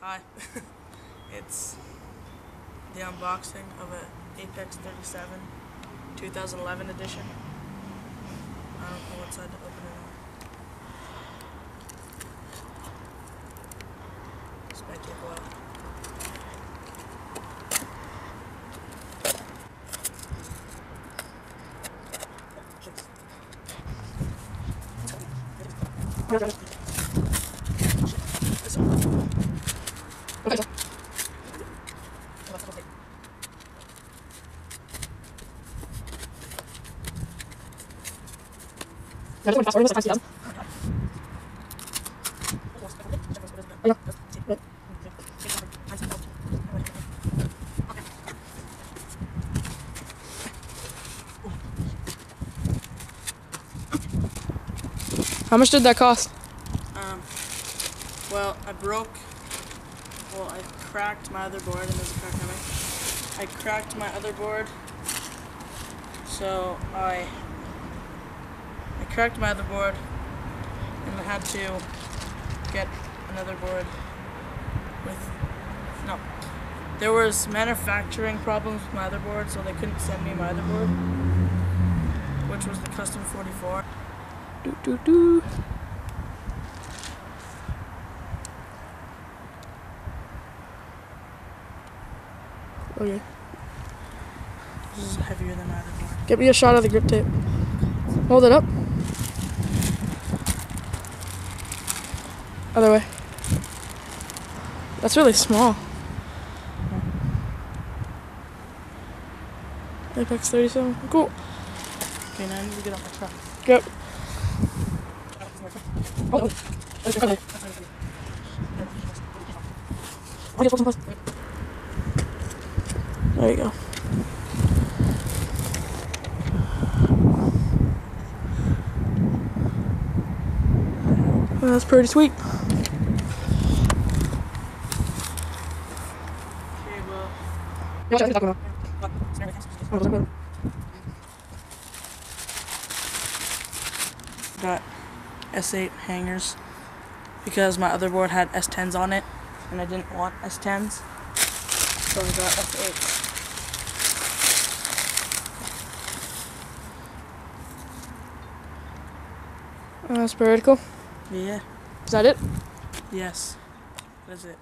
Hi, it's the unboxing of a Apex 37 2011 edition. I don't know what side to open it on. This might take a while. How much did that cost? Well, I cracked my other board, and there's a crack coming. I cracked my other board, so I cracked my other board, and I had to get another board there was manufacturing problems with my other board, so they couldn't send me my other board, which was the Custom 44. Okay. This is heavier than my other board. Get me a shot of the grip tape. Hold it up. Other way. That's really small. Apex 37. Cool. Okay, now I need to get off my truck. Yep. There you go. That's pretty sweet. Okay, well. Got S8 hangers because my other board had S10s on it and I didn't want S10s, so I got S8s. That's pretty cool. Yeah. Is that it? Yes. That's it.